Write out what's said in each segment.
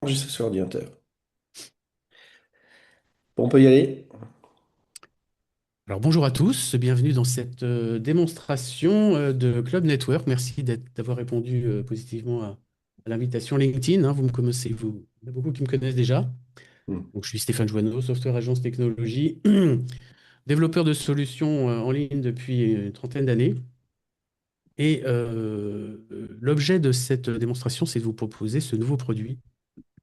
Enregistré sur ordinateur. Bon, on peut y aller? Alors bonjour à tous, bienvenue dans cette démonstration de Club Network. Merci d'avoir répondu positivement à l'invitation LinkedIn, hein. Vous me connaissez, il y en a beaucoup qui me connaissent déjà. Hmm. Donc, je suis Stéphane Joanneau, software agence technologie, développeur de solutions en ligne depuis une trentaine d'années. Et l'objet de cette démonstration, c'est de vous proposer ce nouveau produit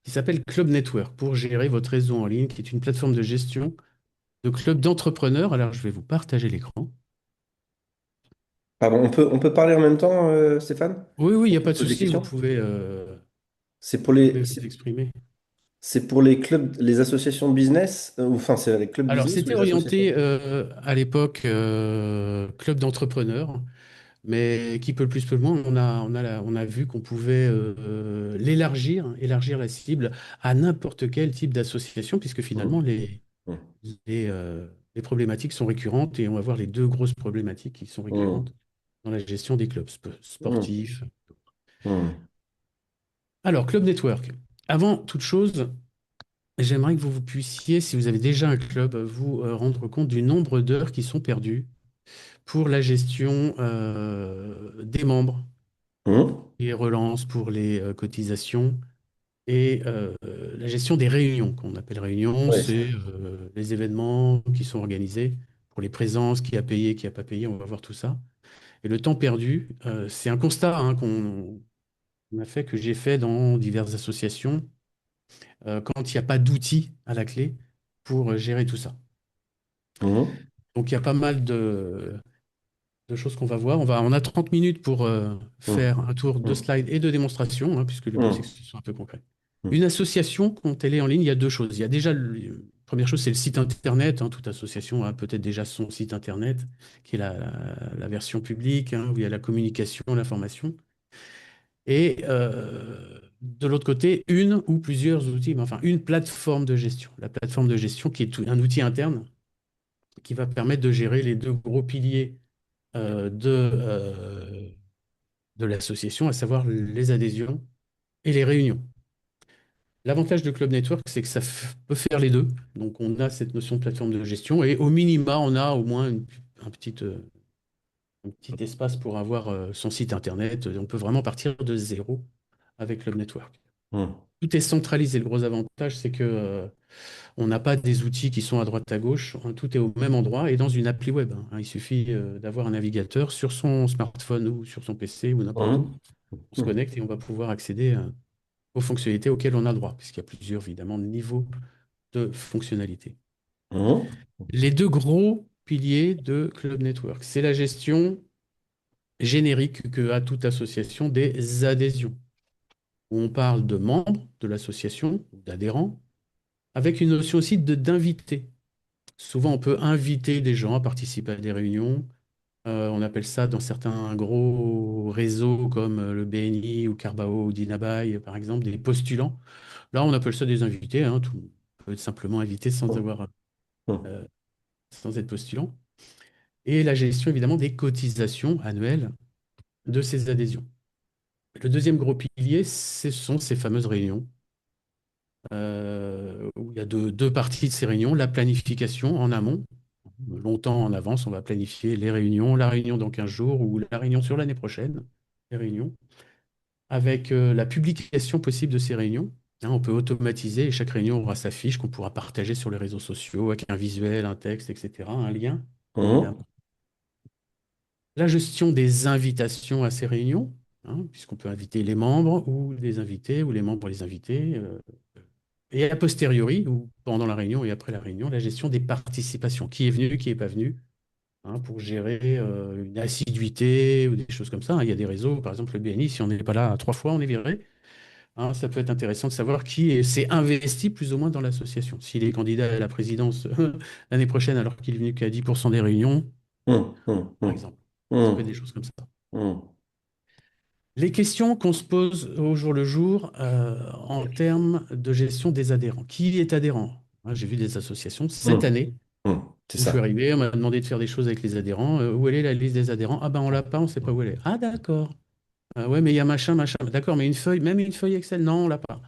qui s'appelle Club Network pour gérer votre réseau en ligne, qui est une plateforme de gestion de clubs d'entrepreneurs. Alors, je vais vous partager l'écran. Pardon, on peut parler en même temps, Stéphane? Oui, oui, il n'y a Je pas de pose des souci, questions. C'est pour vous les, pouvez vous c'est exprimer. c'est pour les clubs, les associations business, ou enfin, c'est les clubs Alors, business ou c'était les associations? orienté à l'époque club d'entrepreneurs, mais qui peut le plus peut le moins, on a vu qu'on pouvait élargir la cible à n'importe quel type d'association, puisque finalement, Hmm. Hmm. les, euh, les problématiques sont récurrentes et on va voir les deux grosses problématiques qui sont Hmm. récurrentes dans la gestion des clubs Hmm. sportifs. Hmm. Alors, Club Network. Avant toute chose, j'aimerais que vous puissiez, si vous avez déjà un club, vous rendre compte du nombre d'heures qui sont perdues pour la gestion des membres, Hmm. les relances pour les cotisations et la gestion des réunions, qu'on appelle réunions, Ouais. c'est les événements qui sont organisés pour les présences, qui a payé, qui n'a pas payé, on va voir tout ça. Et le temps perdu, c'est un constat hein, qu'on a fait, que j'ai fait dans diverses associations, quand il n'y a pas d'outils à la clé pour gérer tout ça. Hmm. Donc il y a pas mal de choses qu'on va voir. On a 30 minutes pour Hmm. faire un tour de Hmm. slides et de démonstration, hein, puisque le but c'est que Hmm. ce soit un peu concret. Hmm. Une association, quand elle est en ligne, il y a deux choses. Il y a déjà, première chose, c'est le site internet, hein. Toute association a peut-être déjà son site internet, qui est la version publique, hein, où il y a la communication, l'information. Et de l'autre côté, une ou plusieurs outils, mais enfin une plateforme de gestion. La plateforme de gestion qui est un outil interne qui va permettre de gérer les deux gros piliers de l'association, à savoir les adhésions et les réunions. L'avantage de Club Network, c'est que peut faire les deux. Donc, on a cette notion de plateforme de gestion et au minima, on a au moins un petit espace pour avoir son site internet. On peut vraiment partir de zéro avec Club Network. Hmm. Tout est centralisé. Le gros avantage, c'est que on n'a pas des outils qui sont à droite à gauche. Hein. Tout est au même endroit et dans une appli web, hein. Il suffit d'avoir un navigateur sur son smartphone ou sur son PC ou n'importe où. Hmm. On se Hmm. connecte et on va pouvoir accéder aux fonctionnalités auxquelles on a droit, puisqu'il y a plusieurs, évidemment, niveaux de fonctionnalités. Hmm. Les deux gros piliers de Club Network, c'est la gestion générique que a toute association des adhésions, où on parle de membres de l'association, d'adhérents, avec une notion aussi d'invités. Souvent, on peut inviter des gens à participer à des réunions. On appelle ça dans certains gros réseaux comme le BNI ou Carbao ou Dinabai, par exemple, des postulants. Là, on appelle ça des invités, hein. Tout peut être simplement invité Hmm. euh, sans être postulant. Et la gestion, évidemment, des cotisations annuelles de ces adhésions. Le deuxième gros pilier, ce sont ces fameuses réunions, où il y a deux parties de ces réunions. La planification en amont. Longtemps en avance, on va planifier les réunions, la réunion dans 15 jours ou la réunion sur l'année prochaine, les réunions, avec la publication possible de ces réunions. Hein, on peut automatiser et chaque réunion aura sa fiche qu'on pourra partager sur les réseaux sociaux avec un visuel, un texte, etc., un lien, évidemment. Hmm. La gestion des invitations à ces réunions, hein, puisqu'on peut inviter les membres ou les invités ou les membres les invités. Et a posteriori, ou pendant la réunion et après la réunion, la gestion des participations. Qui est venu, qui n'est pas venu, hein, pour gérer une assiduité ou des choses comme ça, hein. Il y a des réseaux, par exemple le BNI, si on n'est pas là 3 fois, on est viré. Hein, ça peut être intéressant de savoir s'est investi plus ou moins dans l'association. S'il est candidat à la présidence l'année prochaine alors qu'il est venu qu'à 10% des réunions, Hmm. Hmm. par Hmm. exemple. Ça peut être Hmm. des choses comme ça. Hmm. Les questions qu'on se pose au jour le jour en termes de gestion des adhérents. Qui est adhérent? Hein, j'ai vu des associations cette Hmm. année Hmm. C'est où je suis ça. arrivé, on m'a demandé de faire des choses avec les adhérents. Où elle est la liste des adhérents? Ah ben on l'a pas, on ne sait pas où elle est. Ah d'accord. Ah ouais, mais il y a machin, machin. D'accord, mais une feuille, même une feuille Excel, non, on l'a pas.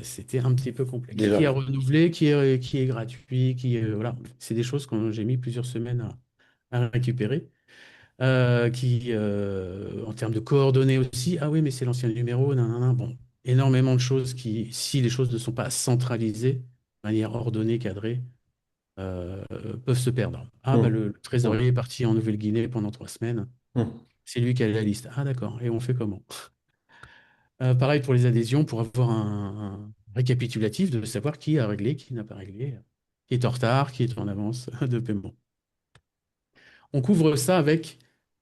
c'était un petit peu complexe. Déjà. Qui a renouvelé, qui est gratuit, voilà. C'est des choses que j'ai mis plusieurs semaines à récupérer. En termes de coordonnées aussi, ah oui, mais c'est l'ancien numéro, nanana. Bon, énormément de choses qui, si les choses ne sont pas centralisées, de manière ordonnée, cadrée, euh, peuvent se perdre. Ah, bah, Hum, le hum, trésorier est parti en Nouvelle-Guinée pendant 3 semaines. hum, C'est lui qui a la liste. Ah, d'accord. Et on fait comment? Pareil pour les adhésions, pour avoir un récapitulatif de savoir qui a réglé, qui n'a pas réglé, qui est en retard, qui est en avance de paiement. On couvre ça avec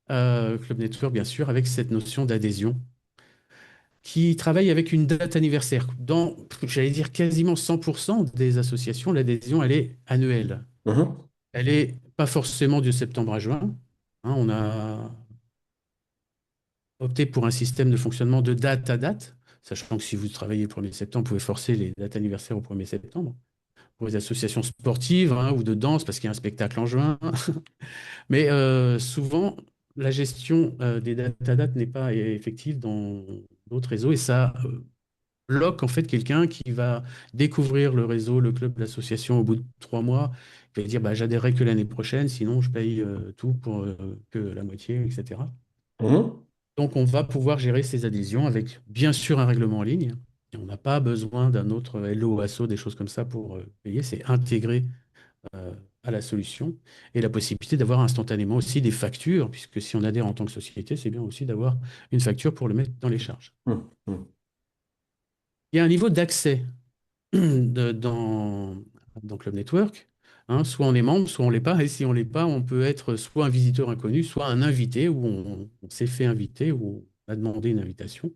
Club Network, bien sûr, avec cette notion d'adhésion qui travaille avec une date anniversaire. Dans, j'allais dire, quasiment 100% des associations, l'adhésion, elle est annuelle. mhm, Elle est pas forcément de septembre à juin. On a opté pour un système de fonctionnement de date à date, sachant que si vous travaillez le 1er septembre, vous pouvez forcer les dates anniversaires au 1er septembre. Pour les associations sportives ou de danse, parce qu'il y a un spectacle en juin. Mais souvent, la gestion des dates à date n'est pas effective dans d'autres réseaux et ça bloque en fait quelqu'un qui va découvrir le réseau, le club, l'association au bout de 3 mois. Il va dire bah, j'adhérerai que l'année prochaine, sinon je paye tout pour que la moitié, etc. mhm, Donc on va pouvoir gérer ces adhésions avec bien sûr un règlement en ligne. Et on n'a pas besoin d'un autre Hello, Asso, des choses comme ça pour payer. C'est intégré à la solution et la possibilité d'avoir instantanément aussi des factures, puisque si on adhère en tant que société, c'est bien aussi d'avoir une facture pour le mettre dans les charges. hum, hum. Il y a un niveau d'accès dans Club Network. Soit on est membre, soit on ne l'est pas. Et si on ne l'est pas, on peut être soit un visiteur inconnu, soit un invité, où on s'est fait inviter, où on a demandé une invitation,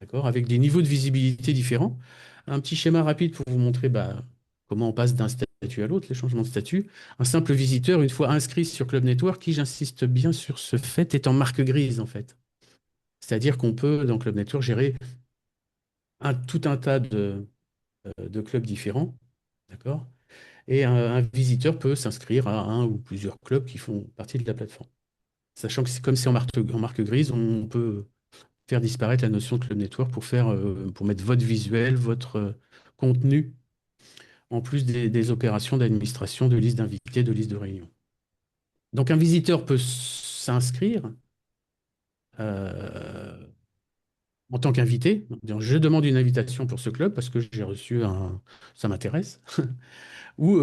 d'accord, avec des niveaux de visibilité différents. Un petit schéma rapide pour vous montrer bah, comment on passe d'un statut à l'autre, les changements de statut. Un simple visiteur, une fois inscrit sur Club Network, qui, j'insiste bien sur ce fait, est en marque grise, en fait. C'est-à-dire qu'on peut, dans Club Network, gérer tout un tas de clubs différents, d'accord? Et un visiteur peut s'inscrire à un ou plusieurs clubs qui font partie de la plateforme. Sachant que comme c'est en marque grise, on peut faire disparaître la notion de Club Network pour mettre votre visuel, votre contenu, en plus des opérations d'administration, de liste d'invités, de liste de réunions. Donc un visiteur peut s'inscrire euh, en tant qu'invité. Je demande une invitation pour ce club parce que j'ai reçu ça m'intéresse. Ou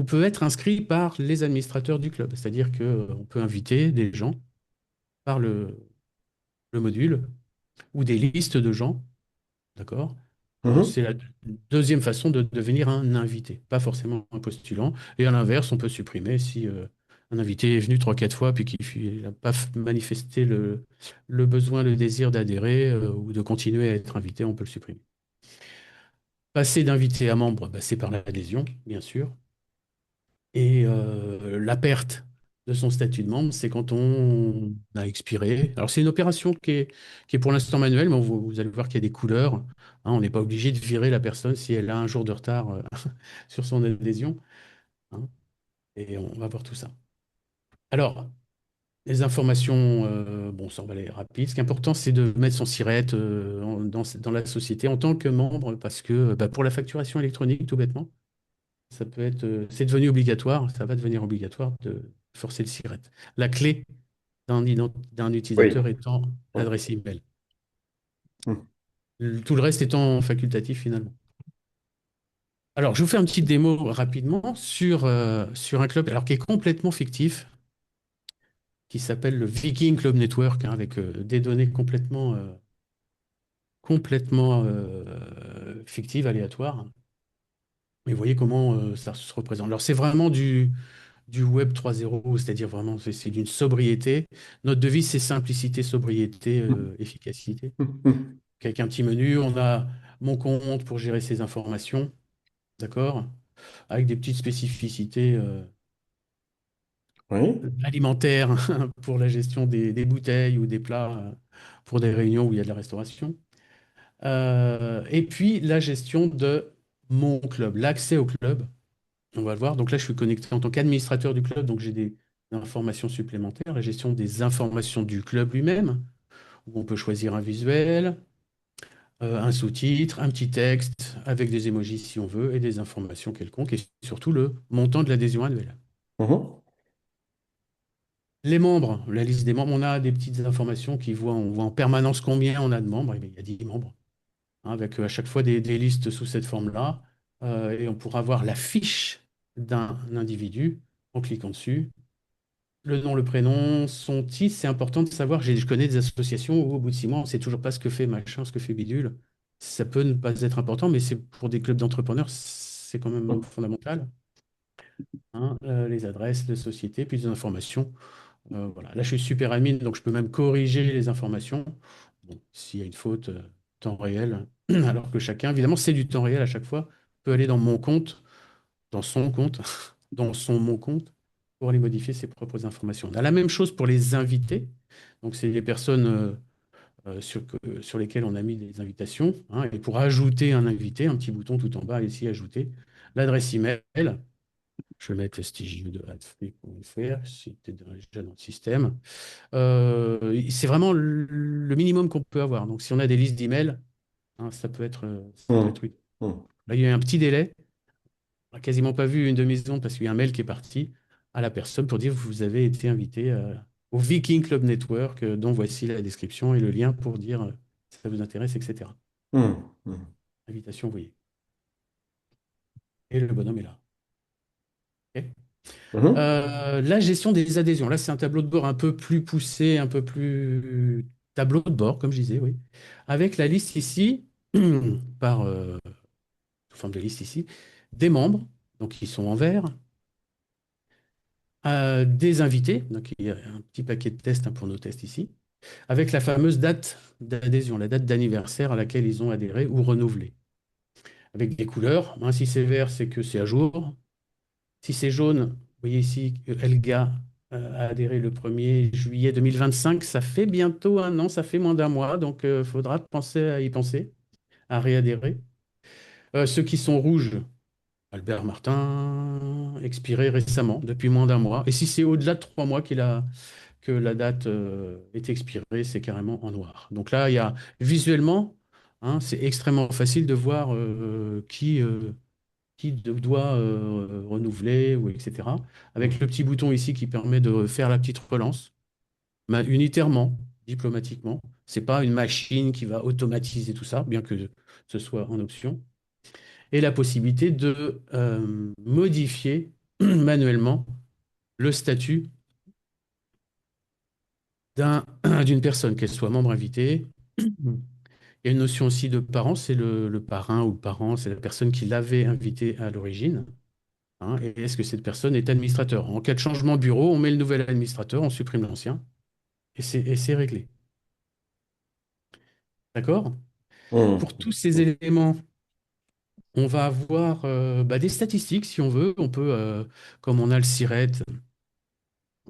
peut être inscrit par les administrateurs du club. C'est-à-dire qu'on peut inviter des gens par le module ou des listes de gens, d'accord? Mhm. C'est la deuxième façon de devenir un invité, pas forcément un postulant. Et à l'inverse, on peut supprimer si un invité est venu 3, 4 fois puis qu'il n'a pas manifesté le besoin, le désir d'adhérer ou de continuer à être invité, on peut le supprimer. Passer d'invité à membre, bah, c'est par l'adhésion, bien sûr. Et la perte de son statut de membre, c'est quand on a expiré. Alors, c'est une opération qui est pour l'instant manuelle, mais vous allez voir qu'il y a des couleurs. On n'est pas obligé de virer la personne si elle a un jour de retard sur son adhésion. hein. Et on va voir tout ça. Alors, les informations, bon, ça on va aller rapide. Ce qui est important, c'est de mettre son SIRET dans la société en tant que membre, parce que bah, pour la facturation électronique, tout bêtement, c'est devenu obligatoire, ça va devenir obligatoire de forcer le SIRET. La clé d'un Oui. utilisateur étant Ouais. l'adresse email. Hum. Tout le reste étant facultatif finalement. Alors, je vous fais un petit démo rapidement sur un club alors, qui est complètement fictif, qui s'appelle le Viking Club Network, avec des données complètement fictives, aléatoires. Et vous voyez comment ça se représente. Alors, c'est vraiment du Web 3.0, c'est-à-dire vraiment, c'est d'une sobriété. Notre devise, c'est simplicité, sobriété, Hum, efficacité. hum, hum. Avec un petit menu, on a mon compte pour gérer ces informations, d'accord? Avec des petites spécificités Oui. alimentaires pour la gestion des bouteilles ou des plats pour des réunions où il y a de la restauration. Et puis la gestion de mon club, l'accès au club. On va le voir. Donc là, je suis connecté en tant qu'administrateur du club, donc j'ai des informations supplémentaires. La gestion des informations du club lui-même, où on peut choisir un visuel, un sous-titre, un petit texte avec des emojis si on veut et des informations quelconques et surtout le montant de l'adhésion annuelle. Mhm. Les membres, la liste des membres, on a des petites informations on voit en permanence combien on a de membres. Eh bien, il y a 10 membres, hein, avec à chaque fois des listes sous cette forme-là. Et on pourra voir la fiche d'un individu en cliquant dessus. Le nom, le prénom, son titre, c'est important de savoir. Je connais des associations où au bout de 6 mois, on ne sait toujours pas ce que fait machin, ce que fait bidule. Ça peut ne pas être important, mais c'est pour des clubs d'entrepreneurs, c'est quand même fondamental, hein. Les adresses de société, puis des informations. Voilà. Là, je suis super admin, donc je peux même corriger les informations. Bon, s'il y a une faute, temps réel, alors que chacun, évidemment, c'est du temps réel à chaque fois, peut aller dans mon compte, dans son compte, dans son mon compte, pour aller modifier ses propres informations. On a la même chose pour les invités. Donc, c'est les personnes sur lesquelles on a mis des invitations, hein. Et pour ajouter un invité, un petit bouton tout en bas, ici, ajouter l'adresse email. Je vais mettre stiju2@free.fr si tu es déjà dans le système. C'est vraiment le minimum qu'on peut avoir. Donc, si on a des listes d'emails, hein, ça peut Mhm. être utile. Mhm. Là, il y a eu un petit délai. On n'a quasiment pas vu une demi-seconde parce qu'il y a un mail qui est parti à la personne pour dire vous avez été invité au Viking Club Network, dont voici la description et le lien pour dire si ça vous intéresse, etc. Mhm. Mhm. Invitation envoyée. Et le bonhomme est là. Ok. Mhm. La gestion des adhésions. Là, c'est un tableau de bord un peu plus poussé, un peu plus tableau de bord, comme je disais, oui. Avec la liste ici, par sous forme de liste ici, des membres, donc ils sont en vert, des invités, donc il y a un petit paquet de tests, hein, pour nos tests ici, avec la fameuse date d'adhésion, la date d'anniversaire à laquelle ils ont adhéré ou renouvelé, avec des couleurs, hein. Si c'est vert, c'est que c'est à jour. Si c'est jaune, vous voyez ici que Elga a adhéré le 1er juillet 2025. Ça fait bientôt un an, ça fait moins d'un mois, donc il faudra penser à y penser, à réadhérer. Ceux qui sont rouges, Albert Martin, expiré récemment, depuis moins d'un mois. Et si c'est au-delà de 3 mois que la date est expirée, c'est carrément en noir. Donc là, il y a visuellement, hein, c'est extrêmement facile de voir qui doit renouveler, ou etc. Avec le petit bouton ici qui permet de faire la petite relance, unitairement, diplomatiquement. C'est pas une machine qui va automatiser tout ça, bien que ce soit en option. Et la possibilité de modifier manuellement le statut d'une personne, qu'elle soit membre invité. Il y a une notion aussi de parent, c'est le parrain ou le parent, c'est la personne qui l'avait invité à l'origine, hein. Et est-ce que cette personne est administrateur? En cas de changement de bureau, on met le nouvel administrateur, on supprime l'ancien, et c'est réglé. D'accord? Pour tous ces Mhm. éléments, on va avoir des statistiques, si on veut. On peut, comme on a le SIRET,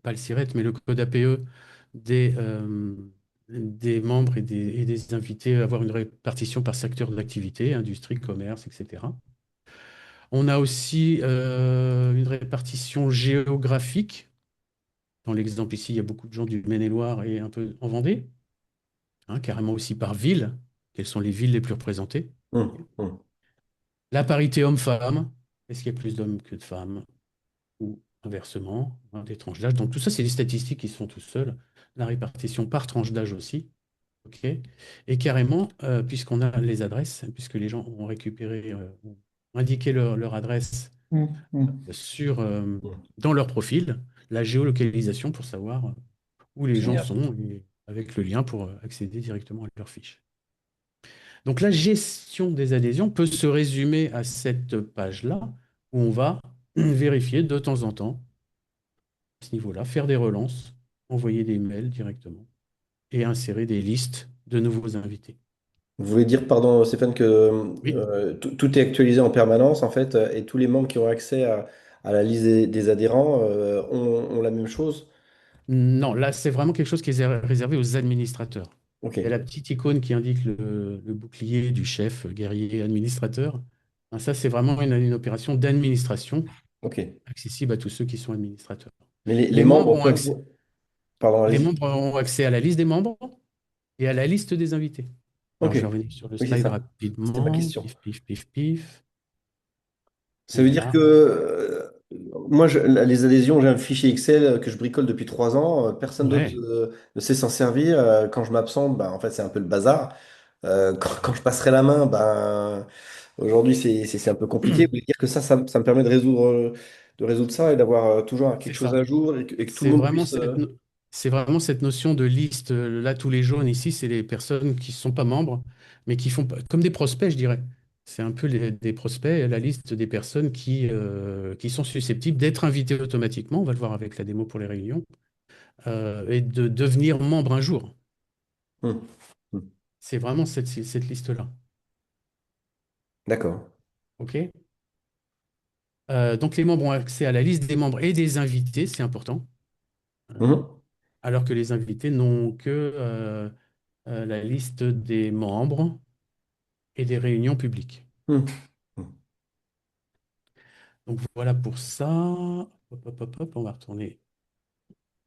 pas le SIRET, mais le code APE des membres et des invités, avoir une répartition par secteur d'activité, industrie, commerce, etc. On a aussi une répartition géographique. Dans l'exemple ici, il y a beaucoup de gens du Maine-et-Loire et un peu en Vendée, hein, carrément aussi par ville. Quelles sont les villes les plus représentées? Ok. Mhm. Mhm. La parité homme-femme. Est-ce qu'il y a plus d'hommes que de femmes? Ou inversement, hein, des tranches d'âge. Donc tout ça, c'est des statistiques qui sont tout seuls. La répartition par tranche d'âge aussi. Ok. Et carrément, puisqu'on a les adresses, puisque les gens ont récupéré, ont indiqué leur adresse Mhm. Mhm. sur, Mhm. dans leur profil, la géolocalisation pour savoir où les gens Génial. sont, et avec le lien pour accéder directement à leur fiche. Donc la gestion des adhésions peut se résumer à cette page-là, où on va vérifier de temps en temps, à ce niveau-là, faire des relances, envoyer des mails directement et insérer des listes de nouveaux invités. Vous voulez dire, pardon, Stéphane, que Oui. tout est actualisé en permanence, en fait, et tous les membres qui ont accès à la liste des adhérents ont la même chose? Non, là, c'est vraiment quelque chose qui est réservé aux administrateurs. Ok, Il y a la petite icône qui indique le bouclier du chef guerrier administrateur. Hein, ça, c'est vraiment une opération d'administration ok. accessible à tous ceux qui sont administrateurs. Mais les Les membres membres ont peuvent... accès, Pardon, les allez-y. membres ont accès à la liste des membres et à la liste des invités. Alors, Ok. je vais revenir sur le Oui, c'est slide ça. C'était ma rapidement. question. Pif, pif, pif, pif. Ça veut dire Voilà. que moi, les adhésions, j'ai un fichier Excel que je bricole depuis 3 ans. Personne d'autre Ouais. ne sait s'en servir. Quand je m'absente, ben, en fait, c'est un peu le bazar. Quand je passerai la main, ben, aujourd'hui, c'est un peu compliqué. Vous voulez dire que ça me permet de résoudre ça et d'avoir toujours C'est quelque chose ça. à jour et que tout le C'est monde vraiment puisse. cette, no- c'est vraiment cette notion de liste. Là, tous les jaunes ici, c'est les personnes qui ne sont pas membres, mais qui font comme des prospects, je dirais. C'est un peu des prospects, la liste des personnes qui sont susceptibles d'être invitées automatiquement. On va le voir avec la démo pour les réunions, et de devenir membre un jour. Hum, hum. C'est vraiment cette liste-là. D'accord. OK? Donc, les membres ont accès à la liste des membres et des invités, c'est important, Mhm. alors que les invités n'ont que la liste des membres et des réunions publiques. Hum, hum. Donc voilà pour ça. Hop, hop, hop, hop, on va retourner.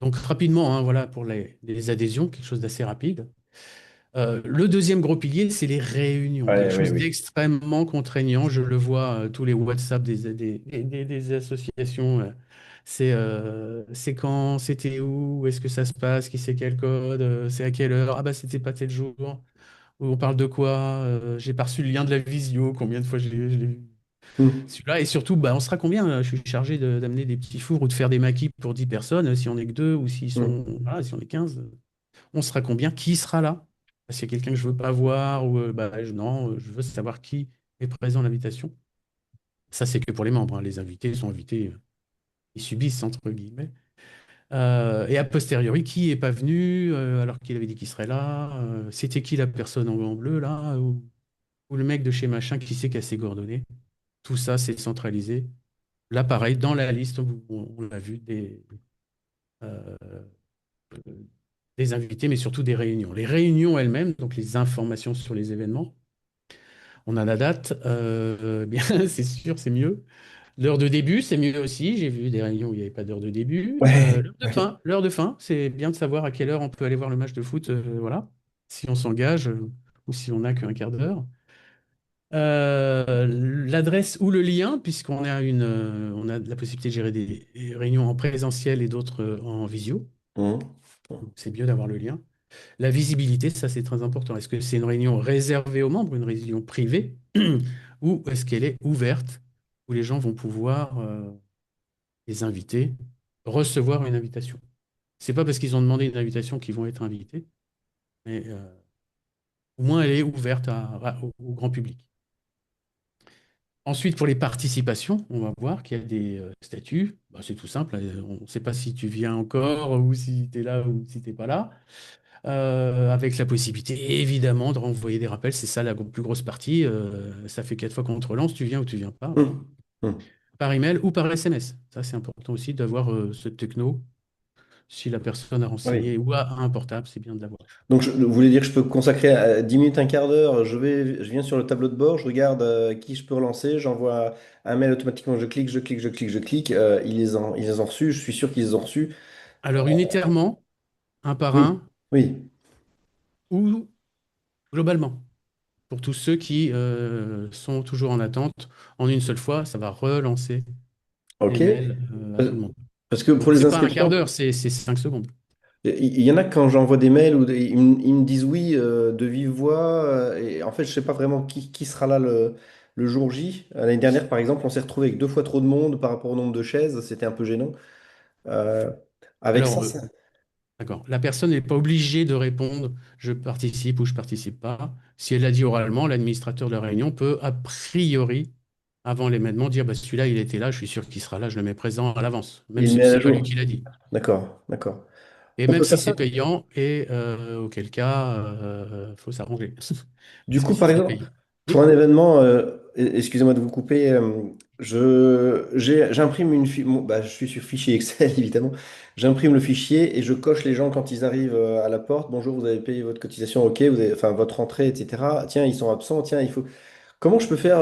Donc rapidement, hein, voilà pour les adhésions, quelque chose d'assez rapide. Le deuxième gros pilier, c'est les réunions, quelque Ouais, ouais, chose oui. d'extrêmement contraignant. Je le vois, tous les WhatsApp des associations. C'est quand, c'était où est-ce que ça se passe, qui c'est quel code, c'est à quelle heure, ah bah c'était pas tel jour, ou on parle de quoi, j'ai pas reçu le lien de la visio, combien de fois je l'ai vu. Hum, Celui-là, et surtout, bah, on sera combien? Je suis chargé d'amener des petits fours ou de faire des maquis pour 10 personnes. Si on n'est que deux ou s'ils sont, hum, voilà, si on est 15, on sera combien? Qui sera là? S'il y a quelqu'un que je veux pas voir ou bah, non, je veux savoir qui est présent à l'invitation. Ça, c'est que pour les membres, hein. Les invités sont invités, ils subissent, entre guillemets. Et a posteriori, qui est pas venu alors qu'il avait dit qu'il serait là? C'était qui la personne en bleu là? Ou le mec de chez machin qui sait qui a ses coordonnées? Tout ça, c'est centralisé. Là, pareil, dans la liste, on l'a vu, euh, des invités, mais surtout des réunions. Les réunions elles-mêmes, donc les informations sur les événements, on a la date, bien, c'est sûr, c'est mieux. L'heure de début, c'est mieux aussi. J'ai vu des réunions où il n'y avait pas d'heure de début. Ouais, ouais. L'heure de fin, c'est bien de savoir à quelle heure on peut aller voir le match de foot, voilà, si on s'engage ou si on n'a qu'un quart d'heure. L'adresse ou le lien, puisqu'on a on a la possibilité de gérer des réunions en présentiel et d'autres en visio. Hum, Donc, hum. c'est mieux d'avoir le lien. La visibilité, ça c'est très important. Est-ce que c'est une réunion réservée aux membres, une réunion privée, ou est-ce qu'elle est ouverte, où les gens vont pouvoir, les invités, recevoir une invitation? C'est pas parce qu'ils ont demandé une invitation qu'ils vont être invités, mais au moins elle est ouverte au grand public. Ensuite, pour les participations, on va voir qu'il y a des statuts. Bah, c'est tout simple, hein. On ne sait pas si tu viens encore ou si tu es là ou si tu n'es pas là. Avec la possibilité, évidemment, de renvoyer des rappels. C'est ça la plus grosse partie. Ça fait 4 fois qu'on te relance, tu viens ou tu viens pas. Voilà. Hum, hum. Par email ou par SMS. Ça, c'est important aussi d'avoir ce techno. Si la personne a Oui. renseigné ou a un portable, c'est bien de l'avoir. Donc, vous voulez dire que je peux consacrer 10 minutes, un quart d'heure, je viens sur le tableau de bord, je regarde qui je peux relancer, j'envoie un mail automatiquement, je clique, je clique, je clique, je clique, ils les ont reçus, je suis sûr qu'ils les ont reçus. Alors, unitairement, un par Oui, un, oui, ou globalement. Pour tous ceux qui sont toujours en attente, en une seule fois, ça va relancer les ok. mails à tout le monde. Parce que pour Donc, les c'est pas un quart inscriptions, d'heure, c'est 5 secondes. il y en a quand j'envoie des mails où ils me disent oui de vive voix, et en fait, je sais pas vraiment qui sera là le jour J. L'année dernière, par exemple, on s'est retrouvé avec 2 fois trop de monde par rapport au nombre de chaises, c'était un peu gênant. Euh, avec Alors, ça. d'accord, la personne n'est pas obligée de répondre je participe ou je participe pas. Si elle l'a dit oralement, l'administrateur de la réunion peut, a priori, avant l'événement, dire bah, celui-là, il était là, je suis sûr qu'il sera là, je le mets présent à l'avance, même Il si met à c'est pas lui jour. qui l'a dit. D'accord, d'accord. Et On même peut si faire c'est ça? payant, et auquel cas, faut s'arranger. Du Parce que coup, si par c'est exemple, payant. pour Oui. un événement, excusez-moi de vous couper, j'imprime bah, je suis sur fichier Excel, évidemment. J'imprime le fichier et je coche les gens quand ils arrivent à la porte. Bonjour, vous avez payé votre cotisation, ok, enfin, votre entrée, etc. Tiens, ils sont absents, tiens, il faut. Comment je peux faire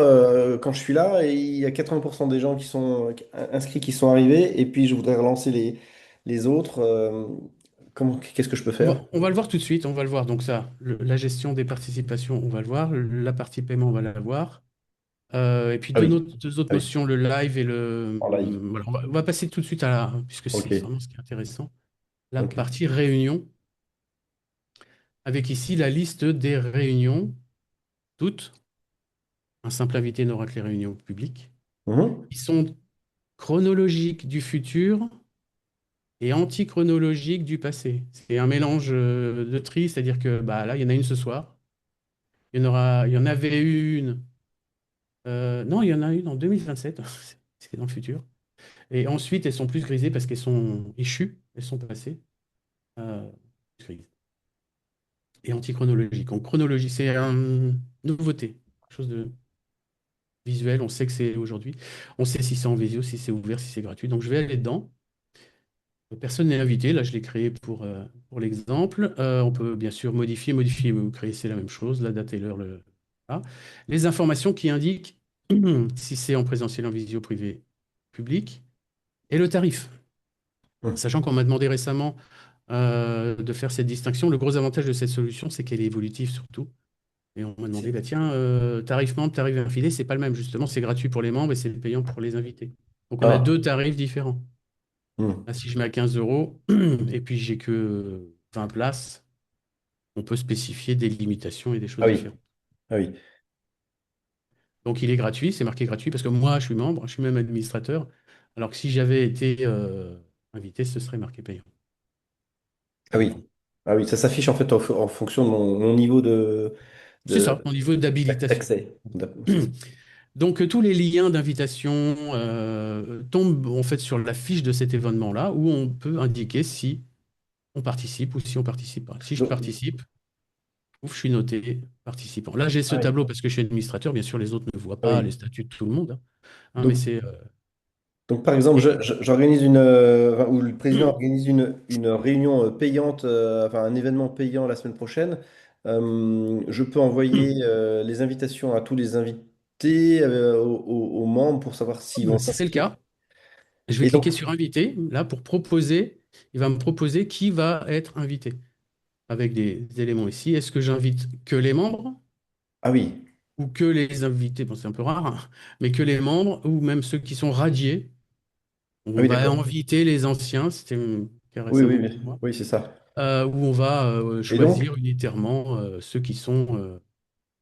quand je suis là et il y a 80% des gens qui sont inscrits qui sont arrivés et puis je voudrais relancer les autres. qu'est-ce que je peux faire? On va le voir tout de suite, on va le voir. Donc ça, la gestion des participations, on va le voir. La partie paiement, on va la voir. Et puis Ah oui, deux autres ah oui, notions, le live et le... en live. Voilà, on va passer tout de suite à la... Puisque Ok, c'est vraiment ce qui est intéressant. La ok. partie réunion, avec ici la liste des réunions, toutes. Un simple invité n'aura que les réunions publiques. Mhm. Qui sont chronologiques du futur et antichronologiques du passé. C'est un mélange de tri, c'est-à-dire que bah, là, il y en a une ce soir. Il y en avait une. Non, il y en a une en 2027. C'est dans le futur. Et ensuite, elles sont plus grisées parce qu'elles sont échues, elles sont passées. Euh, Grises. Et antichronologiques. Donc, chronologie, c'est une nouveauté. Quelque chose de visuel. On sait que c'est aujourd'hui. On sait si c'est en visio, si c'est ouvert, si c'est gratuit. Donc, je vais aller dedans. Personne n'est invité. Là, je l'ai créé pour l'exemple. On peut bien sûr modifier ou créer, c'est la même chose. La date et l'heure. Voilà. Les informations qui indiquent si c'est en présentiel, en visio, privé, public. Et le tarif. Mhm. Sachant qu'on m'a demandé récemment de faire cette distinction. Le gros avantage de cette solution, c'est qu'elle est évolutive surtout. Et on m'a demandé, C'est- bah, tiens, tarif membre, tarif invité, c'est pas le même. Justement, c'est gratuit pour les membres et c'est payant pour les invités. Donc on a Ah, deux tarifs différents. mhm. Là, si je mets à 15 euros et puis j'ai que 20 places, on peut spécifier des limitations et des choses Ah oui, différentes. ah oui, Donc il est gratuit, c'est marqué gratuit parce que moi, je suis membre, je suis même administrateur. Alors que si j'avais été invité, ce serait marqué payant. ah Ça oui, dépend. ah oui, ça s'affiche en fait en fonction de mon niveau C'est de, ça, au niveau d'habilitation. d'accès. C'est ça. Donc, tous les liens d'invitation tombent en fait sur la fiche de cet événement-là où on peut indiquer si on participe ou si on participe pas. Si je Donc, participe, ouf, je suis noté participant. Là, j'ai ce ah oui. tableau parce que je suis administrateur. Bien sûr, les autres ne voient Ah pas les oui. statuts de tout le monde, hein, mais Donc, c'est donc, par exemple, et- j'organise enfin, ou le président organise une réunion payante, enfin un événement payant la semaine prochaine. Je peux envoyer les invitations à tous les invités, aux membres pour savoir s'ils vont c'est le s'inscrire. cas. Je vais Et cliquer donc, sur inviter là pour proposer. Il va me proposer qui va être invité avec des éléments ici. Est-ce que j'invite que les membres? ah oui, Ou que les invités, bon, c'est un peu rare, hein, mais que les membres, ou même ceux qui sont radiés, ah on oui, va d'accord. inviter les anciens, c'était le cas Oui, oui, récemment oui, pour moi, oui, c'est ça. où on va Et donc, choisir unitairement ceux qui sont...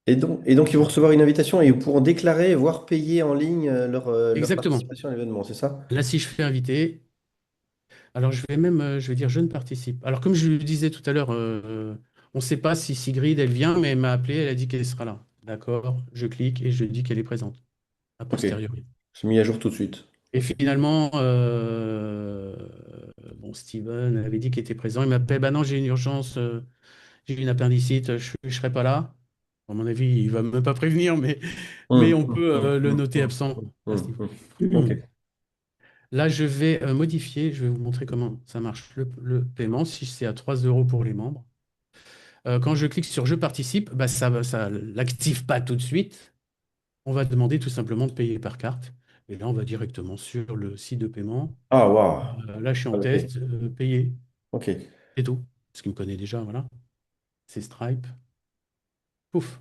et donc, ils vont recevoir une invitation et ils pourront déclarer, voire payer en ligne leur Exactement. participation à l'événement, c'est ça? Là, si je fais inviter, alors je vais même, je vais dire je ne participe. Alors comme je le disais tout à l'heure, on ne sait pas si Sigrid, elle vient, mais elle m'a appelé, elle a dit qu'elle sera là. D'accord, je clique et je dis qu'elle est présente, a Ok, posteriori. c'est mis à jour tout de suite. Et Ok. finalement, bon, Steven avait dit qu'il était présent. Il m'appelle, bah non, j'ai une urgence, j'ai une appendicite, je ne serai pas là. À mon avis, il va même pas prévenir, mais Hum, on hum, peut hum, le hum, noter hum, absent hum, à ce hum, hum. Ok. niveau. Là, je vais modifier, je vais vous montrer comment ça marche le paiement, si c'est à 3 euros pour les membres. Quand je clique sur Je participe, bah, ça ne l'active pas tout de suite. On va demander tout simplement de payer par carte. Et là, on va directement sur le site de paiement. Ah, waouh. Là, je suis Ah, en ok. test, payer, Ok. c'est tout. Ce qui me connaît déjà, voilà. C'est Stripe. Pouf.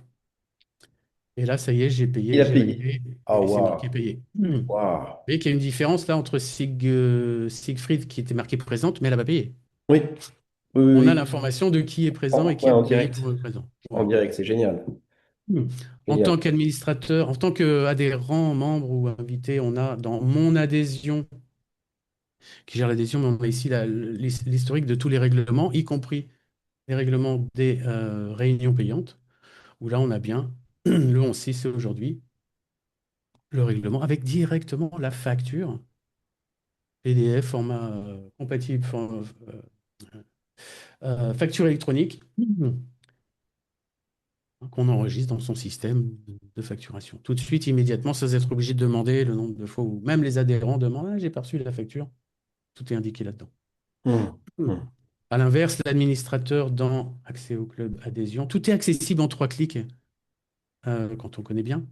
Et là, ça y est, j'ai Il payé, a j'ai payé. validé Ah, et c'est waouh. marqué payé. Vous Waouh. voyez qu'il y a une différence là entre Siegfried qui était marqué présente, mais elle n'a pas payé. Oui, oui, oui, On a oui. l'information de qui est présent et qui Ouais, a en payé direct. pour le présent. En Voilà. direct, c'est génial. Hmm. En tant Génial. qu'administrateur, en tant qu'adhérent, membre ou invité, on a dans mon adhésion, qui gère l'adhésion, mais on a ici l'historique de tous les règlements, y compris les règlements des réunions payantes, où là, on a bien le 11.6 c'est aujourd'hui, le règlement, avec directement la facture PDF, format compatible, facture électronique, qu'on enregistre dans son système de facturation. Tout de suite, immédiatement, sans être obligé de demander le nombre de fois où même les adhérents demandent ah, j'ai pas reçu la facture. Tout est indiqué là-dedans. Hum, Hmm. hum. À l'inverse, l'administrateur dans accès au club adhésion, tout est accessible en 3 clics quand on connaît bien.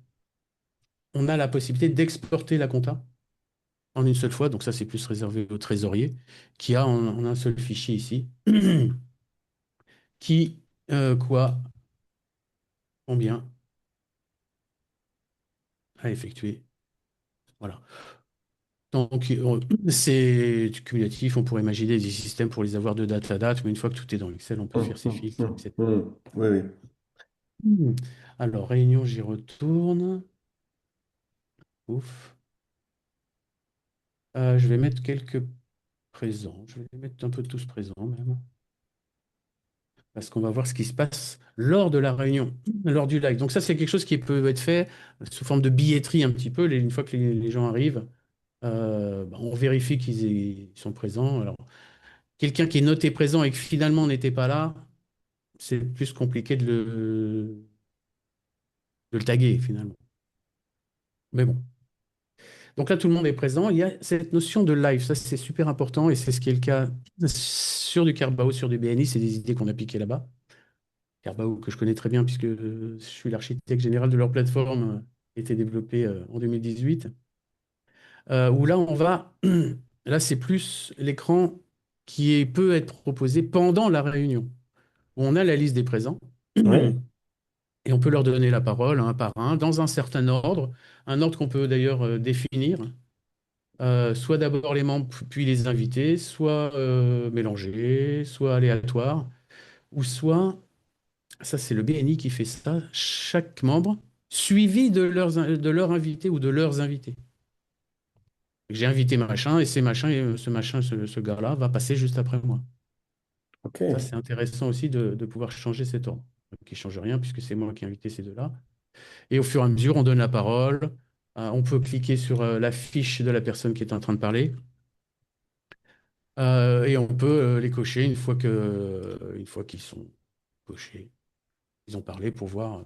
On a la possibilité d'exporter la compta en une seule fois. Donc ça, c'est plus réservé au trésorier qui a en un seul fichier ici. Qui, quoi, combien à effectuer. Voilà. Donc, c'est cumulatif. On pourrait imaginer des systèmes pour les avoir de date à date, mais une fois que tout est dans Excel, on peut faire ses filtres, etc. Oui, oui. Hmm. Alors, réunion, j'y retourne. Ouf. Je vais mettre quelques présents. Je vais les mettre un peu tous présents même. Parce qu'on va voir ce qui se passe lors de la réunion, lors du live. Donc ça, c'est quelque chose qui peut être fait sous forme de billetterie un petit peu. Une fois que les gens arrivent, bah, on vérifie qu'ils sont présents. Alors, quelqu'un qui est noté présent et que finalement n'était pas là, c'est plus compliqué de le taguer finalement. Mais bon. Donc là, tout le monde est présent. Il y a cette notion de live. Ça, c'est super important et c'est ce qui est le cas sur du Carbao, sur du BNI. C'est des idées qu'on a piquées là-bas. Carbao, que je connais très bien puisque je suis l'architecte général de leur plateforme, qui a été développée en 2018. Où là, là, c'est plus l'écran peut être proposé pendant la réunion, où on a la liste des présents. Ouais. Et on peut leur donner la parole un par un, dans un ordre qu'on peut d'ailleurs définir, soit d'abord les membres, puis les invités, soit mélangés, soit aléatoires, ou soit, ça c'est le BNI qui fait ça, chaque membre suivi de leur invité ou de leurs invités. J'ai invité machin, et ces machins, ce machin, ce gars-là va passer juste après moi. Ok. Ça, c'est intéressant aussi de pouvoir changer cet ordre. Qui ne change rien, puisque c'est moi qui ai invité ces deux-là. Et au fur et à mesure, on donne la parole. On peut cliquer sur la fiche de la personne qui est en train de parler. Et on peut les cocher une fois qu'ils sont cochés. Ils ont parlé pour voir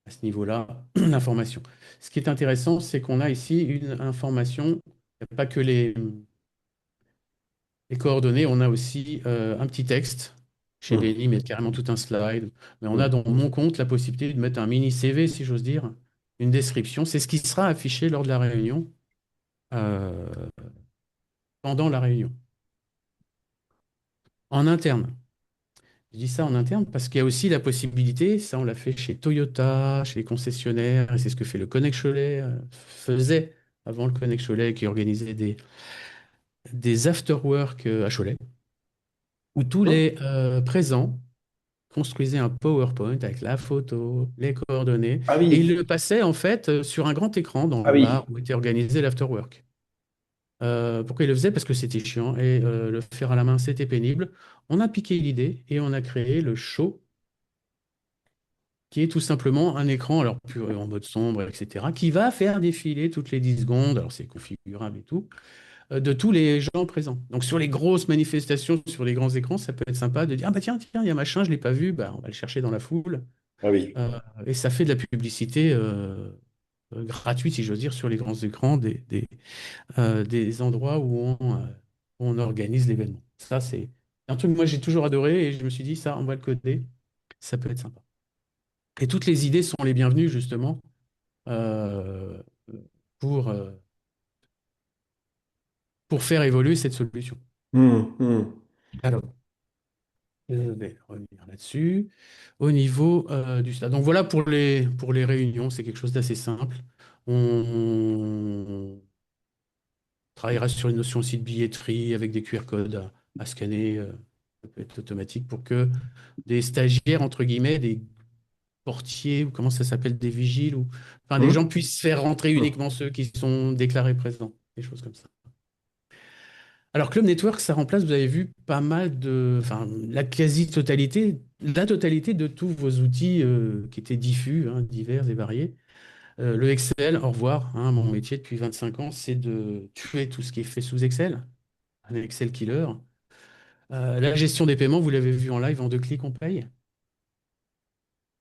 à ce niveau-là l'information. Ce qui est intéressant, c'est qu'on a ici une information, il n'y a pas que les coordonnées, on a aussi un petit texte. Chez Hmm. Belly, mais carrément tout un slide. Mais on a Hmm. dans mon compte la possibilité de mettre un mini CV, si j'ose dire, une description. C'est ce qui sera affiché lors de la réunion. euh, Pendant la réunion, en interne. Je dis ça en interne parce qu'il y a aussi la possibilité, ça on l'a fait chez Toyota, chez les concessionnaires, et c'est ce que fait le Connect Cholet, faisait avant le Connect Cholet, qui organisait des after-work à Cholet, où tous Hmm. les présents construisaient un PowerPoint avec la photo, les coordonnées, Ah et ils oui. le passaient en fait sur un grand écran dans Ah le bar oui. où était organisé l'after-work. Pourquoi il le faisait? Parce que c'était chiant et le faire à la main, c'était pénible. On a piqué l'idée et on a créé le show, qui est tout simplement un écran, alors plus en mode sombre, etc., qui va faire défiler toutes les 10 secondes, alors c'est configurable et tout, de tous les gens présents. Donc sur les grosses manifestations, sur les grands écrans, ça peut être sympa de dire, ah bah tiens, il y a machin, je ne l'ai pas vu, bah, on va le chercher dans la foule. Ah oui. Euh, et ça fait de la publicité gratuite, si j'ose dire, sur les grands écrans des endroits où on organise l'événement. Ça, c'est un truc que moi j'ai toujours adoré et je me suis dit, ça, on va le coder, ça peut être sympa. Et toutes les idées sont les bienvenues, justement, euh, pour, euh, pour faire évoluer cette solution. Hmm. Hmm. Alors, je vais revenir là-dessus. Au niveau du stade. Donc voilà pour les réunions, c'est quelque chose d'assez simple. On travaillera sur une notion aussi de billetterie avec des QR codes à scanner. Ça peut être automatique pour que des stagiaires, entre guillemets, des portiers, ou comment ça s'appelle, des vigiles, ou enfin, des Hmm. gens puissent faire rentrer Hmm. uniquement ceux qui sont déclarés présents, des choses comme ça. Alors, Club Network, ça remplace, vous avez vu, pas mal enfin, la totalité de tous vos outils qui étaient diffus, hein, divers et variés. Le Excel, au revoir, hein, mon métier depuis 25 ans, c'est de tuer tout ce qui est fait sous Excel, un Excel killer. La gestion des paiements, vous l'avez vu en live, en 2 clics, on paye.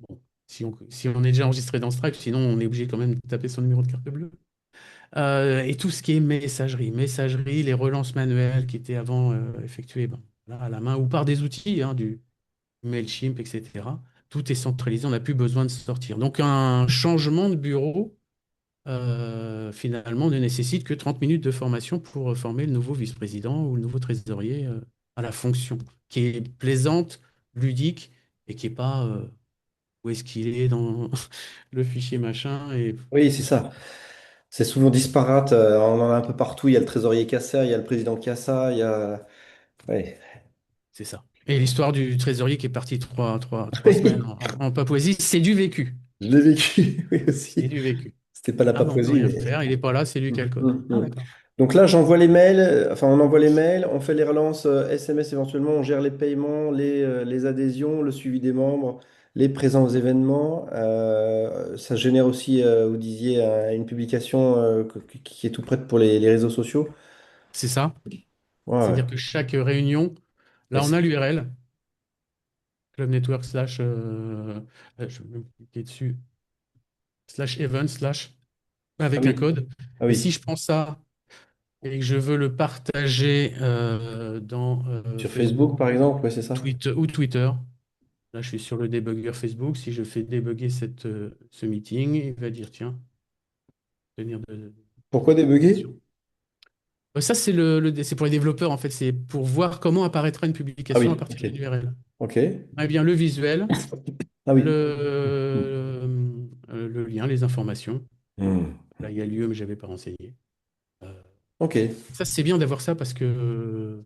Bon, si on est déjà enregistré dans Stripe, sinon on est obligé quand même de taper son numéro de carte bleue. Et tout ce qui est messagerie, les relances manuelles qui étaient avant effectuées ben, là, à la main ou par des outils, hein, du Mailchimp, etc. Tout est centralisé, on n'a plus besoin de sortir. Donc un changement de bureau finalement, ne nécessite que 30 minutes de formation pour former le nouveau vice-président ou le nouveau trésorier à la fonction, qui est plaisante, ludique, et qui n'est pas où est-ce qu'il est dans le fichier machin. Et Oui, c'est ça. C'est souvent disparate. On en a un peu partout. Il y a le trésorier qui a ça, il y a le président qui a ça, il y a. Ouais. c'est ça. Et l'histoire du trésorier qui est parti trois semaines Oui, en Papouasie, c'est du vécu. je l'ai vécu, oui C'est aussi. du vécu. C'était pas la Ah ben, on peut Papouasie, rien mais. faire, il n'est pas là, c'est lui qui a le code. Ah Mm. d'accord. Donc là, j'envoie les mails, enfin on envoie les mails, on fait les relances SMS éventuellement, on gère les paiements, les adhésions, le suivi des membres, les présents aux événements. Ça génère aussi, vous disiez, une publication qui est tout prête pour les réseaux sociaux. C'est ça. Ouais, C'est-à-dire que chaque réunion, ouais. là on a l'URL, Club Network slash, je vais même cliquer dessus, slash event slash, Ah avec un oui, code. ah Et si oui. je prends ça et que je veux le partager dans Sur Facebook Facebook par exemple, ouais, c'est ça. Twitter, là je suis sur le débugger Facebook, si je fais débugger ce meeting, il va dire tiens, tenir de Pourquoi débugger? conversation. Ça, c'est pour les développeurs, en fait. C'est pour voir comment apparaîtra une Ah publication à oui, partir ok. d'une URL. Ok. Eh bien, le visuel, Ah oui. le lien, les informations. Hmm. Là, il y a lieu, mais je n'avais pas renseigné. Euh, Ok. Ça, c'est bien d'avoir ça parce que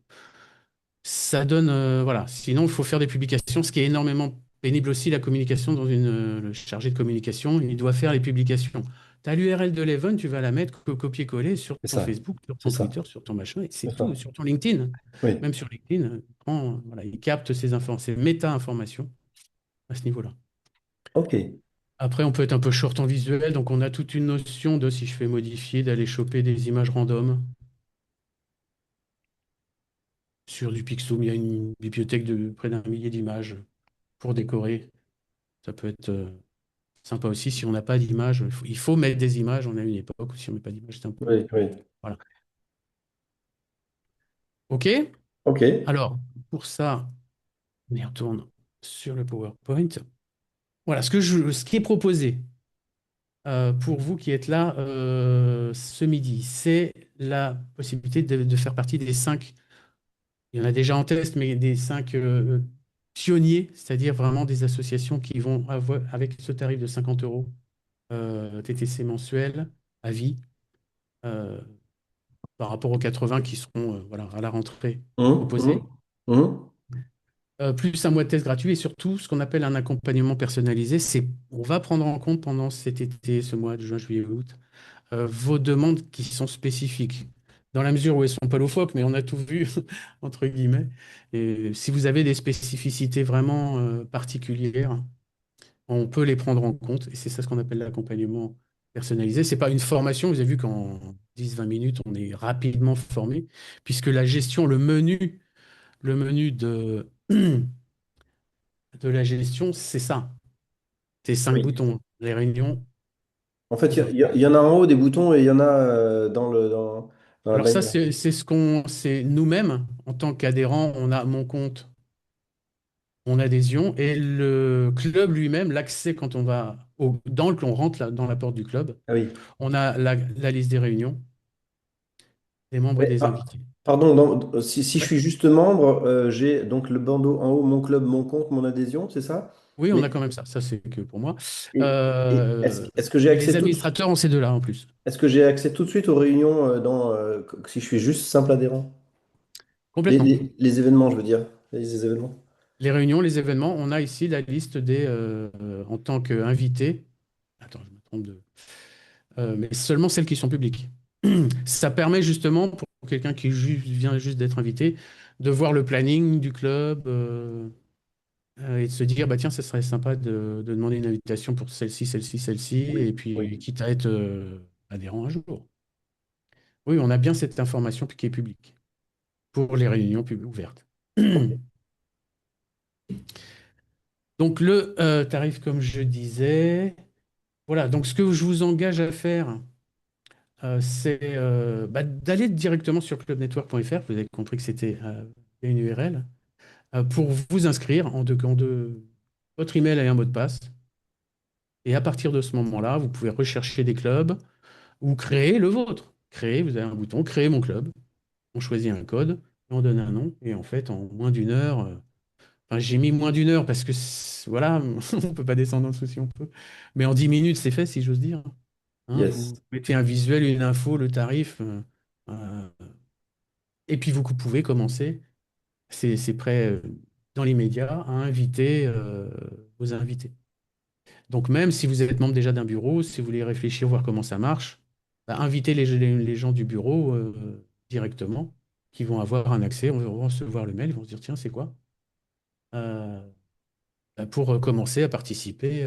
ça donne. Voilà. Sinon, il faut faire des publications, ce qui est énormément pénible aussi, la communication dans le chargé de communication. Il doit faire les publications. Tu as l'URL de l'event, tu vas la mettre copier-coller sur C'est ton ça. Facebook, sur C'est ton ça. Twitter, sur ton machin, et c'est C'est tout, ça. sur ton LinkedIn. Oui. Même sur LinkedIn, voilà, il capte ces informations, ces méta-informations à ce niveau-là. Ok. Après, on peut être un peu short en visuel, donc on a toute une notion de, si je fais modifier, d'aller choper des images random. Sur du Pixum, il y a une bibliothèque de près d'un millier d'images pour décorer. Ça peut être sympa aussi. Si on n'a pas d'images, il faut mettre des images. On a une époque où si on met pas d'images, c'est un peu. Oui, oui. Voilà. OK? Ok. Alors, pour ça, on y retourne sur le PowerPoint. Voilà, ce qui est proposé pour vous qui êtes là ce midi, c'est la possibilité de faire partie des cinq. Il y en a déjà en test, mais des cinq pionniers, c'est-à-dire vraiment des associations qui vont avoir, avec ce tarif de 50 euros TTC mensuel à vie, euh, par rapport aux 80 qui seront voilà, à la rentrée Hum, proposés. hum, hum. Plus un mois de test gratuit et surtout ce qu'on appelle un accompagnement personnalisé, c'est on va prendre en compte pendant cet été, ce mois de juin, juillet, août, vos demandes qui sont spécifiques, dans la mesure où elles sont pas loufoques, mais on a tout vu, entre guillemets. Et si vous avez des spécificités vraiment particulières, on peut les prendre en compte. Et c'est ça ce qu'on appelle l'accompagnement personnalisé. C'est pas une formation, vous avez vu qu'en 10-20 minutes, on est rapidement formé, puisque la gestion, le menu de la gestion, c'est ça. C'est cinq Oui. boutons. Les réunions, En fait, les il y en a en haut des boutons et il y en a dans la Alors ça, bannière. c'est nous-mêmes, en tant qu'adhérents, on a mon compte, mon adhésion, et le club lui-même, l'accès quand on va on rentre dans la porte du club, Ah oui. on a la liste des réunions, des membres et Ouais, des invités. pardon, si je Ouais. suis juste membre, j'ai donc le bandeau en haut, mon club, mon compte, mon adhésion, c'est ça? Oui, on Mais a quand même ça. Ça, c'est que pour moi. est-ce est-ce que j'ai Et les accès administrateurs ont ces deux-là en plus. est-ce que j'ai accès tout de suite aux réunions si je suis juste simple adhérent? Complètement. Les événements, je veux dire. Les événements. Les réunions, les événements, on a ici la liste en tant qu'invité. Attends, je me trompe mais seulement celles qui sont publiques. Ça permet justement pour quelqu'un qui vient juste d'être invité de voir le planning du club et de se dire bah tiens, ça serait sympa de demander une invitation pour celle-ci, celle-ci, celle-ci, et Oui, puis oui. quitte à être adhérent un jour. Oui, on a bien cette information qui est publique pour les réunions ouvertes. Ok. Donc le tarif, comme je disais, voilà. Donc ce que je vous engage à faire, c'est d'aller directement sur clubnetwork.fr. Vous avez compris que c'était une URL pour vous inscrire votre email et un mot de passe. Et à partir de ce moment-là, vous pouvez rechercher des clubs. ou créer le vôtre. Créer, vous avez un bouton, créer mon club. On choisit un code, on donne un nom, et en fait, en moins d'une heure, enfin, j'ai mis moins d'une heure parce que voilà, on peut pas descendre en dessous si on peut. Mais en 10 minutes, c'est fait, si j'ose dire. Hein, Yes. vous mettez un visuel, une info, le tarif, euh, et puis vous pouvez commencer. C'est prêt dans l'immédiat à inviter vos invités. Donc même si vous êtes membre déjà d'un bureau, si vous voulez réfléchir, voir comment ça marche, bah, invitez les gens du bureau directement, qui vont avoir un accès, on va recevoir le mail, ils vont se dire, tiens, c'est quoi? Euh, pour commencer à participer.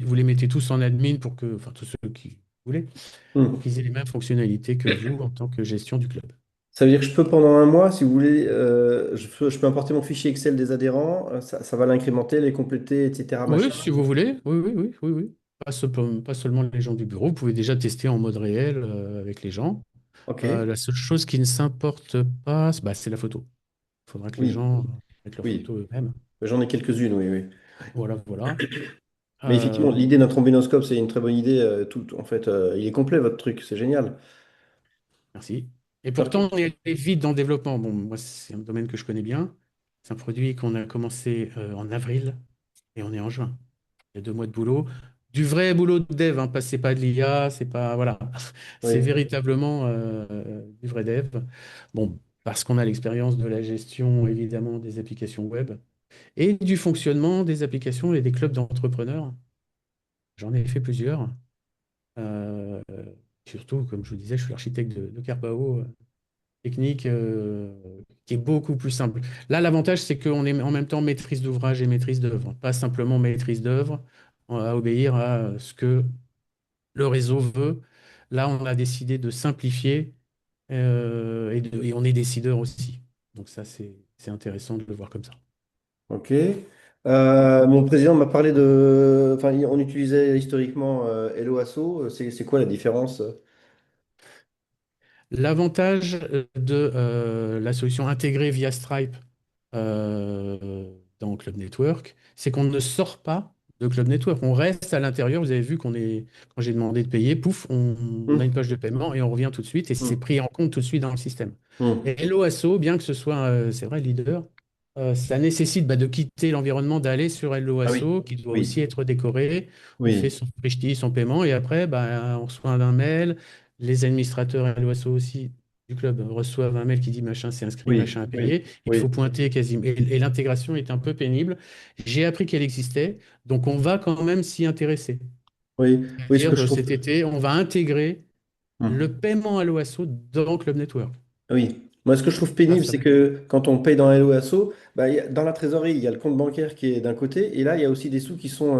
Vous les mettez tous en admin pour que, enfin tous ceux qui voulaient, pour Hmm. qu'ils aient les mêmes fonctionnalités que vous en tant que gestion du club. Ça veut dire que je peux pendant un mois, si vous voulez, je peux importer mon fichier Excel des adhérents, ça va l'incrémenter, les compléter, etc. Oui, Machin. si vous voulez, oui, oui, oui, oui, oui. Pas seulement les gens du bureau, vous pouvez déjà tester en mode réel avec les gens. Ok. La seule chose qui ne s'importe pas, bah, c'est la photo. Il faudra que les Oui, gens mettent leurs oui. photos eux-mêmes. J'en ai quelques-unes, oui, oui. Voilà, voilà. Mais effectivement, Euh, l'idée d'un trombinoscope, c'est une très bonne idée. En fait, il est complet, votre truc, c'est génial. Merci. Et Ok. pourtant, on est allé vite dans le développement. Bon, moi, c'est un domaine que je connais bien. C'est un produit qu'on a commencé en avril et on est en juin. Il y a 2 mois de boulot. Du vrai boulot de dev, hein, c'est pas de l'IA, c'est pas. Voilà. C'est Oui, véritablement du vrai dev. Bon, parce qu'on a l'expérience de la gestion, évidemment, des applications web et du fonctionnement des applications et des clubs d'entrepreneurs. J'en ai fait plusieurs. Euh, Surtout, comme je vous disais, je suis l'architecte de Carbao technique qui est beaucoup plus simple. Là, l'avantage, c'est qu'on est en même temps maîtrise d'ouvrage et maîtrise d'œuvre, pas simplement maîtrise d'œuvre, à obéir à ce que le réseau veut. Là, on a décidé de simplifier et on est décideur aussi. Donc ça, c'est intéressant de le voir comme ça. ok. Mon président m'a parlé de. Enfin, on utilisait historiquement Hello Asso. C'est quoi la différence? L'avantage de la solution intégrée via Stripe dans Club Network, c'est qu'on ne sort pas de Club Network. On reste à l'intérieur. Vous avez vu quand j'ai demandé de payer, pouf, on a une Hmm, page de paiement et on revient tout de suite et c'est hmm, pris en compte tout de suite dans le système. hmm. Et Hello Asso, bien que ce soit, c'est vrai, leader, ça nécessite bah, de quitter l'environnement, d'aller sur Hello Ah oui, Asso, qui doit aussi oui, être décoré. On fait oui, son frishti, son paiement, et après, bah, on reçoit un mail. Les administrateurs Hello Asso aussi du club reçoivent un mail qui dit machin, c'est inscrit, oui, machin à oui, payer. Il faut oui, pointer quasiment. Et l'intégration est un peu pénible. J'ai appris qu'elle existait, donc on va quand même s'y intéresser. oui, oui, ce que C'est-à-dire, je trouve. cet été, on va intégrer le Hmm. paiement à l'OASO dans Club Network. Oui. Moi, ce que je trouve Ah, pénible, ça c'est va être. que quand on paye dans Hello Asso, bah, dans la trésorerie, il y a le compte bancaire qui est d'un côté, et là, il y a aussi des sous qui sont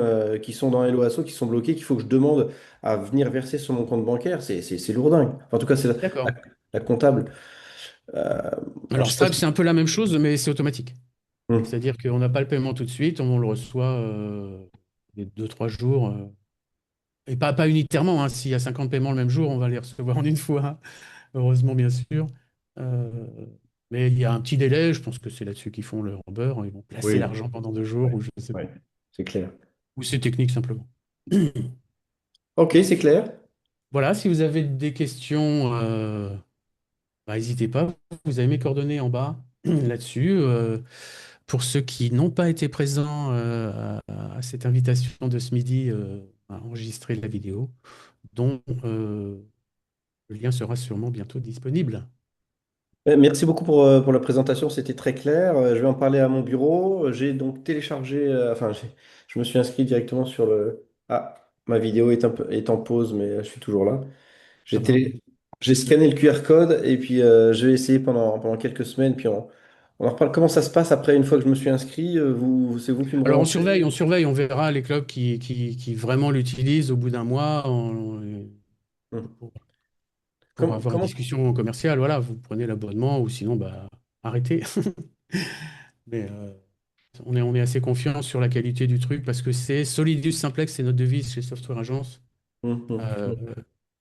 dans Hello Asso, qui sont bloqués, qu'il faut que je demande à venir verser sur mon compte bancaire. C'est lourdingue. Enfin, en tout cas, c'est la, D'accord. la comptable. Euh, alors, je Alors, sais pas Stripe, si. c'est un peu la même chose, mais c'est automatique. Hmm. C'est-à-dire qu'on n'a pas le paiement tout de suite, on le reçoit les 2, 3 jours. Et pas unitairement, hein. S'il y a 50 paiements le même jour, on va les recevoir en une fois. Heureusement, bien sûr. Euh, mais il y a un petit délai, je pense que c'est là-dessus qu'ils font leur beurre. Ils vont placer Oui, l'argent pendant 2 jours, ouais, ou je ne sais pas. ouais, c'est clair. Ou c'est technique simplement. Ok, c'est clair. Voilà, si vous avez des questions, bah, n'hésitez pas. Vous avez mes coordonnées en bas là-dessus. Pour ceux qui n'ont pas été présents à cette invitation de ce midi à enregistrer la vidéo, dont le lien sera sûrement bientôt disponible. Merci beaucoup pour la présentation, c'était très clair. Je vais en parler à mon bureau. J'ai donc téléchargé, enfin, je me suis inscrit directement sur le. Ah, ma vidéo est en pause, mais je suis toujours là. Ça J'ai va. télé- j'ai scanné le QR code et puis je vais essayer pendant quelques semaines. Puis on en reparle. Comment ça se passe après, une fois que je me suis inscrit? C'est vous qui me Alors relancez? on surveille, on verra les clubs qui vraiment l'utilisent au bout d'un mois Hmm. pour, pour Comment, avoir une comment... discussion commerciale. Voilà, vous prenez l'abonnement ou sinon, bah, arrêtez. Mais on est assez confiant sur la qualité du truc parce que c'est Solidus Simplex, c'est notre devise chez Software Agence. Hmm, Euh, hmm.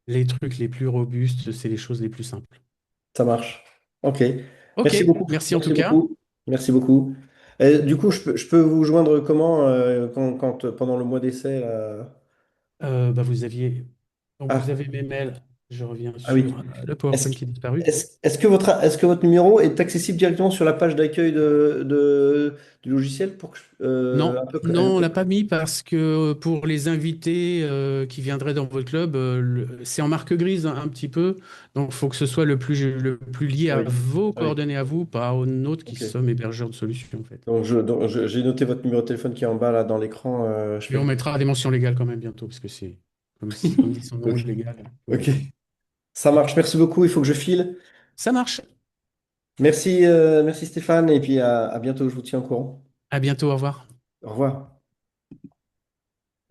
les trucs les plus robustes, c'est les choses les plus simples. Ça marche. Ok. Ok, Merci beaucoup. merci en tout Merci cas. beaucoup. Merci beaucoup. Du coup, je peux vous joindre comment pendant le mois d'essai là. Bah, vous aviez. Donc vous Ah, avez mes mails. Je reviens ah oui. sur le PowerPoint Est-ce, qui est disparu. est-ce que votre numéro est accessible directement sur la page d'accueil du logiciel pour que Non, un peu, non, on l'a pas mis parce que pour les invités qui viendraient dans votre club, c'est en marque grise un petit peu. Donc, il faut que ce soit le plus lié ah à oui, vos ah oui, coordonnées à vous, pas aux nôtres qui ok. sommes hébergeurs de solutions, en fait. J'ai noté votre numéro de téléphone qui est en bas là dans l'écran. Je Et fais on le. mettra des mentions légales quand même bientôt, parce que c'est, comme dit son nom, Ok, légal. ok. Ça marche. Merci beaucoup. Il faut que je file. Ça marche. Merci, merci Stéphane. Et puis à bientôt. Je vous tiens au courant. À bientôt, au revoir. Au revoir.